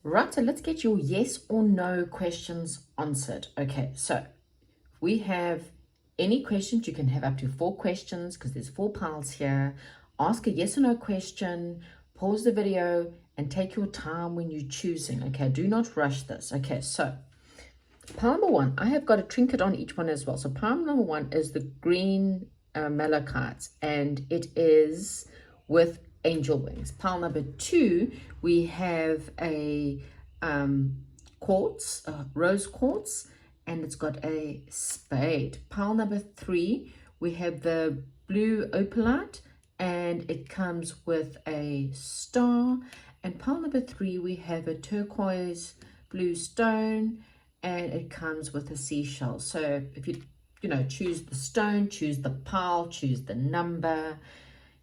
Right, so let's get your yes or no questions answered. Okay, so we have any questions. You can have up to 4 questions because there's 4 piles here. Ask a yes or no question, pause the video, and take your time when you're choosing. Okay, do not rush this. Okay, so pile number 1, I have got a trinket on each one as well. So pile number 1 is the green malachite, and it is with angel wings. Pile number 2, we have a quartz, rose quartz, and it's got a spade. Pile number 3, we have the blue opalite, and it comes with a star. And pile number 3, we have a turquoise blue stone, and it comes with a seashell. So if you choose the stone, choose the pile, choose the number,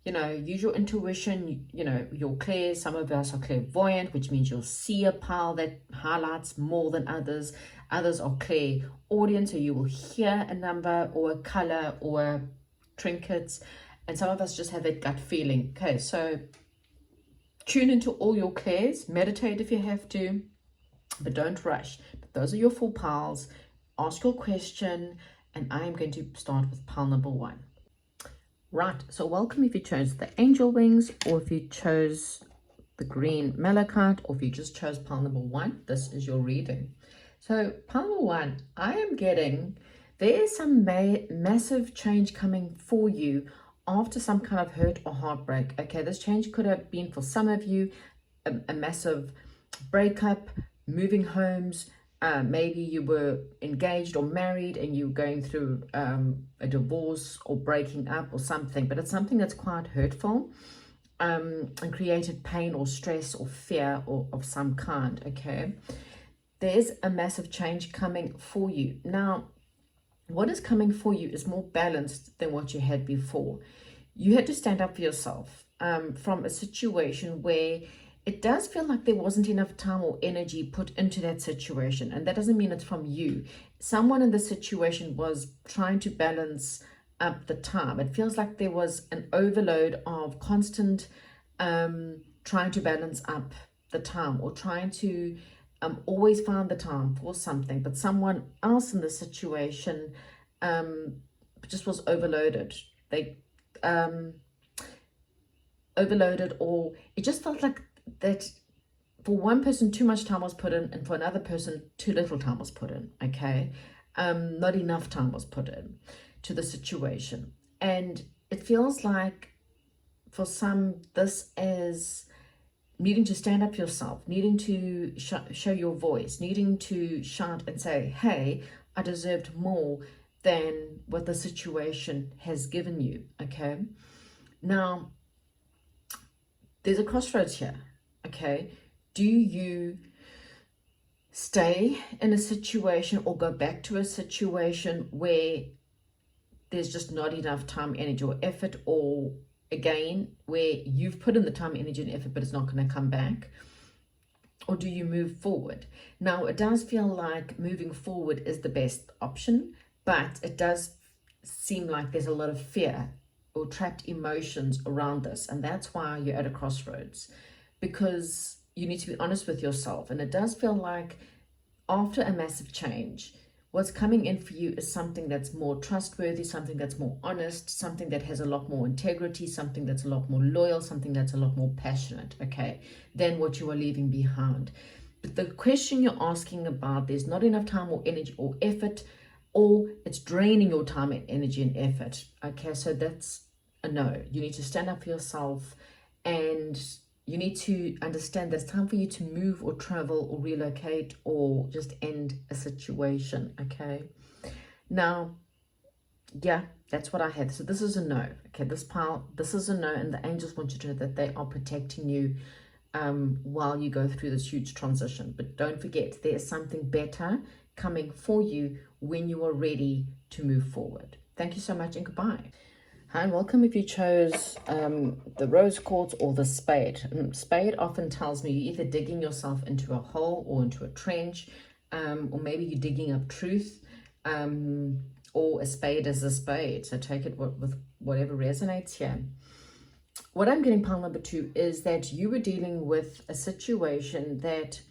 use your intuition, your clairs. Some of us are clairvoyant, which means you'll see a pile that highlights more than others. Others are clairaudient, so you will hear a number or a color or trinkets. And some of us just have that gut feeling. Okay, so tune into all your clairs, meditate if you have to, but don't rush. But those are your 4 piles. Ask your question, and I am going to start with pile number 1. Right, so welcome if you chose the angel wings, or if you chose the green malachite, or if you just chose pile number 1, this is your reading. So pile number 1, I am getting, there is some massive change coming for you after some kind of hurt or heartbreak. Okay, this change could have been for some of you a massive breakup, moving homes. Maybe you were engaged or married and you're going through a divorce or breaking up or something, but it's something that's quite hurtful and created pain or stress or fear or of some kind. Okay, there's a massive change coming for you. Now, what is coming for you is more balanced than what you had before. You had to stand up for yourself from a situation where it does feel like there wasn't enough time or energy put into that situation. And that doesn't mean it's from you. Someone in the situation was trying to balance up the time. It feels like there was an overload of constant trying to balance up the time, or trying to always find the time for something. But someone else in the situation just was overloaded. They overloaded, or it just felt like that for one person too much time was put in, and for another person too little time was put in. Okay, not enough time was put in to the situation. And it feels like for some this is needing to stand up for yourself, needing to show your voice, needing to shout and say, hey, I deserved more than what the situation has given you. Okay, now there's a crossroads here. Okay, do you stay in a situation or go back to a situation where there's just not enough time, energy, or effort, or again, where you've put in the time, energy, and effort, but it's not going to come back? Or do you move forward? Now, it does feel like moving forward is the best option, but it does seem like there's a lot of fear or trapped emotions around this, and that's why you're at a crossroads, because you need to be honest with yourself. And it does feel like after a massive change, what's coming in for you is something that's more trustworthy, something that's more honest, something that has a lot more integrity, something that's a lot more loyal, something that's a lot more passionate, okay, than what you are leaving behind. But the question you're asking about, there's not enough time or energy or effort, or it's draining your time and energy and effort. Okay, so that's a no. You need to stand up for yourself, and you need to understand that it's time for you to move or travel or relocate or just end a situation. Okay, now, yeah, that's what I had. So this is a no. Okay, this pile, this is a no, and the angels want you to know that they are protecting you while you go through this huge transition. But don't forget, there is something better coming for you when you are ready to move forward. Thank you so much, and goodbye. Hi, and welcome if you chose the rose quartz or the spade. Spade often tells me you're either digging yourself into a hole or into a trench, or maybe you're digging up truth, or a spade is a spade. So take it with whatever resonates here. What I'm getting, pile number 2, is that you were dealing with a situation that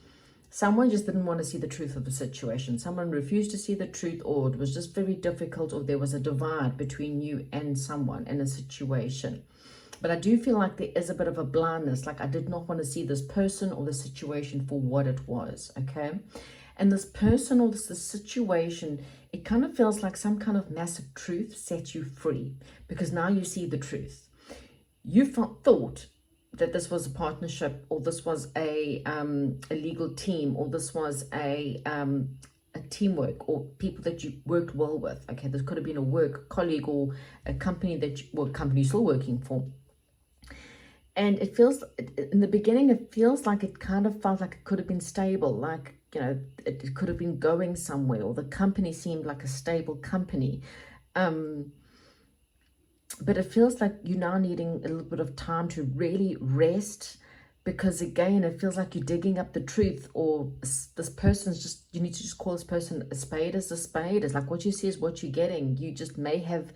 Someone just didn't want to see the truth of the situation. Someone refused to see the truth, or it was just very difficult, or there was a divide between you and someone in a situation. But I do feel like there is a bit of a blindness, like I did not want to see this person or the situation for what it was, okay? And this person or this situation, it kind of feels like some kind of massive truth set you free, because now you see the truth. You thought that this was a partnership, or this was a legal team, or this was a teamwork, or people that you worked well with. Okay, this could have been a work colleague or a company that company you're still working for. And it feels, in the beginning, it feels like it kind of felt like it could have been stable, like, you know, it could have been going somewhere, or the company seemed like a stable company. But it feels like you're now needing a little bit of time to really rest, because again, it feels like you're digging up the truth, or this person's just, you need to just call this person a spade is a spade. It's like what you see is what you're getting. You just may have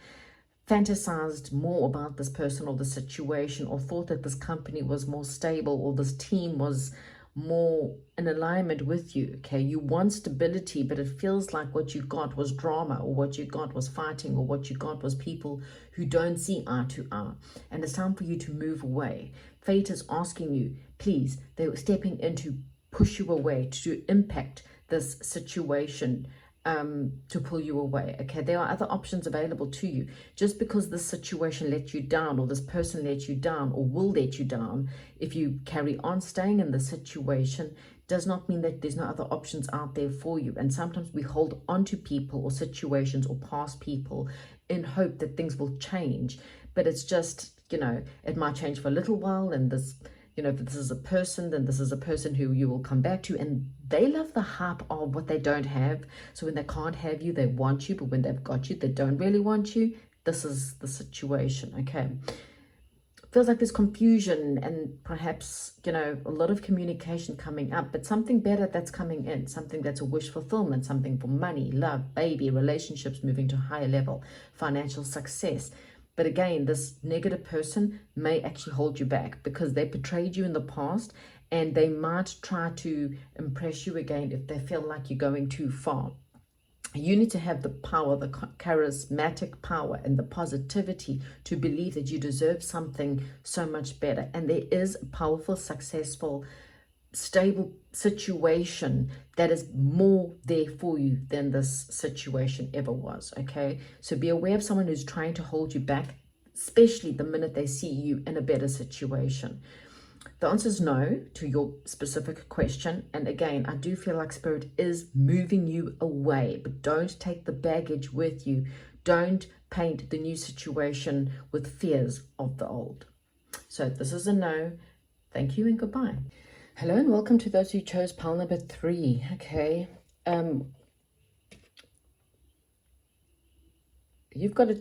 fantasized more about this person or the situation, or thought that this company was more stable, or this team was more in alignment with you. Okay, you want stability, but it feels like what you got was drama, or what you got was fighting, or what you got was people who don't see eye to eye. And it's time for you to move away. Fate is asking you, please, they're stepping in to push you away, to impact this situation, to pull you away. Okay, there are other options available to you. Just because this situation let you down, or this person let you down, or will let you down, if you carry on staying in the situation, does not mean that there's no other options out there for you. And sometimes we hold on to people or situations or past people in hope that things will change, but it's just, you know, it might change for a little while, and this, you know, if this is a person, then this is a person who you will come back to, and they love the hype of what they don't have. So when they can't have you, they want you, but when they've got you, they don't really want you. This is the situation, okay? Feels like there's confusion, and perhaps, you know, a lot of communication coming up, but something better that's coming in, something that's a wish fulfillment, something for money, love, baby, relationships moving to a higher level, financial success. But again, this negative person may actually hold you back, because they betrayed you in the past, and they might try to impress you again if they feel like you're going too far. You need to have the power, the charismatic power, and the positivity to believe that you deserve something so much better. And there is a powerful, successful, stable situation that is more there for you than this situation ever was. Okay, so be aware of someone who's trying to hold you back, especially the minute they see you in a better situation. The answer is no to your specific question. And again, I do feel like Spirit is moving you away, but don't take the baggage with you. Don't paint the new situation with fears of the old. So this is a no. Thank you and goodbye. Hello and welcome to those who chose pile number 3. Okay. You've got a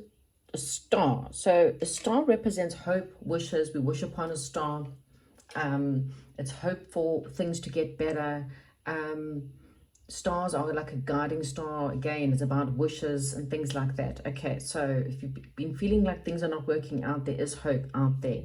star. So a star represents hope, wishes. We wish upon a star. It's hope for things to get better. Stars are like a guiding star. Again, it's about wishes and things like that. Okay, so if you've been feeling like things are not working out, there is hope out there.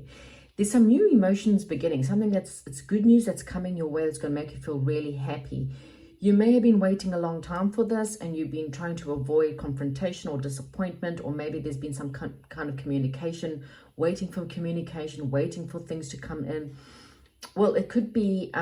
There's some new emotions beginning, something it's good news that's coming your way that's going to make you feel really happy. You may have been waiting a long time for this, and you've been trying to avoid confrontation or disappointment, or maybe there's been some kind of communication, waiting for things to come in. Well, it could be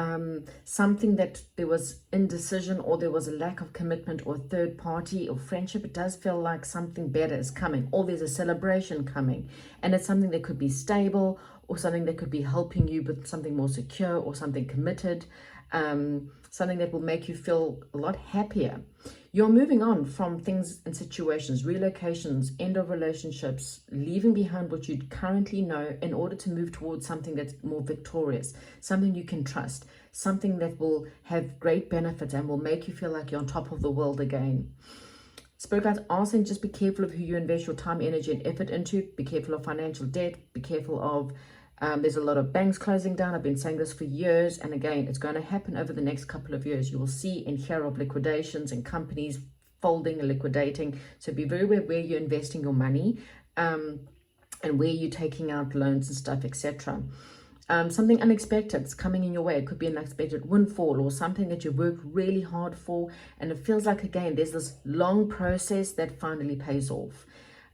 something that there was indecision, or there was a lack of commitment, or third party or friendship. It does feel like something better is coming, or there's a celebration coming, and it's something that could be stable, or something that could be helping you with something more secure, or something committed, something that will make you feel a lot happier. You're moving on from things and situations, relocations, end of relationships, leaving behind what you currently know in order to move towards something that's more victorious, something you can trust, something that will have great benefits and will make you feel like you're on top of the world again. Spirit guides are saying just be careful of who you invest your time, energy, and effort into. Be careful of financial debt. Be careful of there's a lot of banks closing down. I've been saying this for years. And again, it's going to happen over the next couple of years. You will see and hear of liquidations and companies folding and liquidating. So be very aware where you're investing your money and where you're taking out loans and stuff, etc. Something unexpected is coming in your way. It could be an unexpected windfall or something that you work really hard for. And it feels like, again, there's this long process that finally pays off.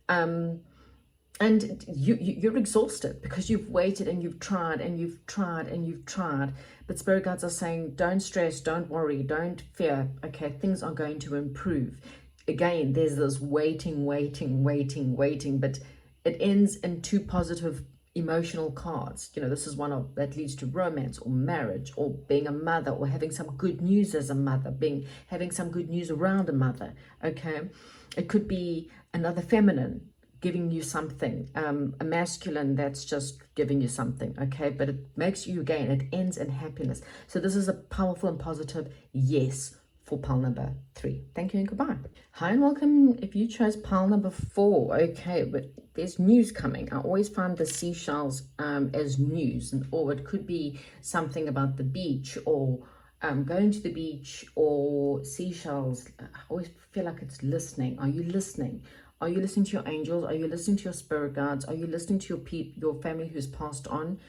And you're exhausted because you've waited and you've tried and you've tried and you've tried. But spirit guides are saying, don't stress, don't worry, don't fear. Okay, things are going to improve. Again, there's this waiting, but it ends in two positive emotional cards. This is one of that leads to romance or marriage or being a mother or having some good news as a mother, having some good news around a mother. Okay, it could be another feminine giving you something, a masculine that's just giving you something. Okay, but it makes you, again, it ends in happiness. So this is a powerful and positive yes for pile number 3. Thank you and goodbye. Hi and welcome if you chose pile number 4. Okay, but there's news coming. I always find the seashells as news, or it could be something about the beach or going to the beach or seashells. I always feel like it's listening. Are you listening? Are you listening to your angels? Are you listening to your spirit guides? Are you listening to your family who's passed on?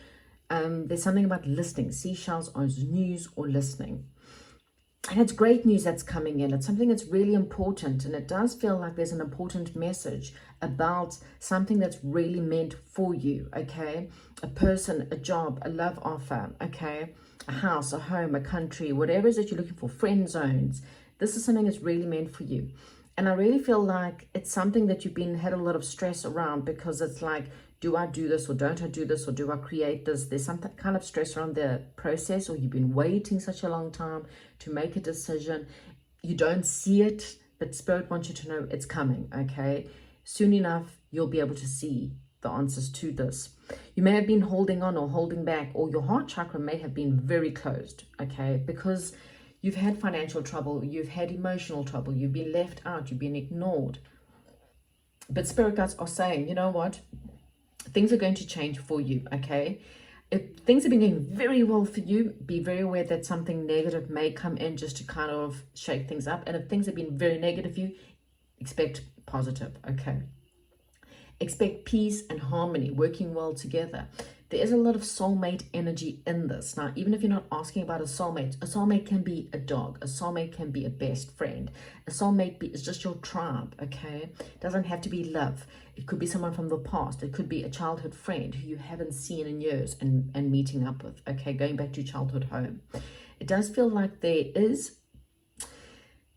There's something about listening. Seashells are news or listening. And it's great news that's coming in. It's something that's really important. And it does feel like there's an important message about something that's really meant for you, okay? A person, a job, a love offer, okay? A house, a home, a country, whatever it is that you're looking for, friend zones. This is something that's really meant for you. And I really feel like it's something that you've had a lot of stress around, because it's like, do I do this or don't I do this, or do I create this? There's some kind of stress around the process, or you've been waiting such a long time to make a decision. You don't see it, but Spirit wants you to know it's coming, okay? Soon enough, you'll be able to see the answers to this. You may have been holding on or holding back, or your heart chakra may have been very closed, okay? Because you've had financial trouble, you've had emotional trouble, you've been left out, you've been ignored. But Spirit guides are saying, you know what? Things are going to change for you, okay? If things have been going very well for you, be very aware that something negative may come in just to kind of shake things up. And if things have been very negative for you, expect positive, okay? Expect peace and harmony, working well together. There is a lot of soulmate energy in this. Now, even if you're not asking about a soulmate can be a dog. A soulmate can be a best friend. A soulmate is just your tribe, okay? It doesn't have to be love. It could be someone from the past. It could be a childhood friend who you haven't seen in years and meeting up with, okay? Going back to your childhood home. It does feel like there is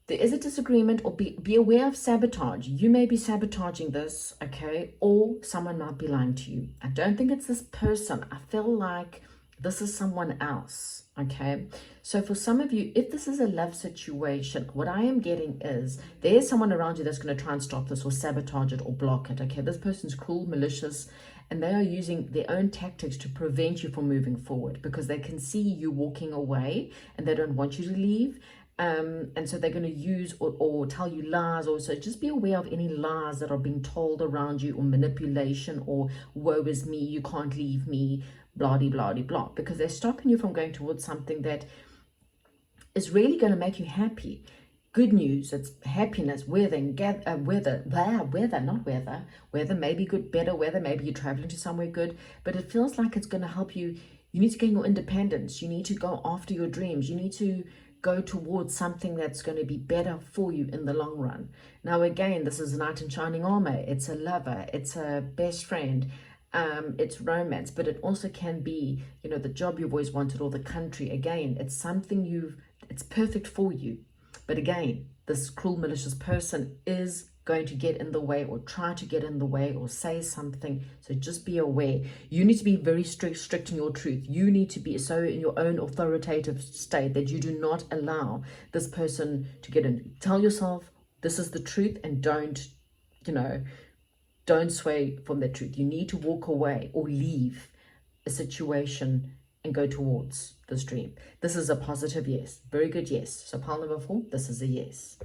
a disagreement, or be aware of sabotage. You may be sabotaging this, okay? Or someone might be lying to you. I don't think it's this person. I feel like this is someone else, okay? So for some of you, if this is a love situation, what I am getting is there's someone around you that's going to try and stop this or sabotage it or block it, okay? This person's cruel, malicious, and they are using their own tactics to prevent you from moving forward, because they can see you walking away and they don't want you to leave. And so they're going to use or tell you lies. Also, just be aware of any lies that are being told around you, or manipulation, or woe is me, you can't leave me, blah, blah, blah, blah, because they're stopping you from going towards something that is really going to make you happy. Good news, it's happiness, weather, maybe good, better weather, maybe you're traveling to somewhere good, but it feels like it's going to help you. You need to gain your independence. You need to go after your dreams. You need to go towards something that's going to be better for you in the long run. Now, again, this is a knight in shining armor. It's a lover. It's a best friend. It's romance, but it also can be, the job you've always wanted, or the country. Again, it's something it's perfect for you. But again, this cruel, malicious person is going to get in the way, or try to get in the way, or say something. So just be aware. You need to be very strict in your truth. You need to be so in your own authoritative state that you do not allow this person to get in. Tell yourself this is the truth, and don't sway from the truth. You need to walk away or leave a situation and go towards this dream. This is a positive yes. Very good yes. So pile number 4, this is a yes.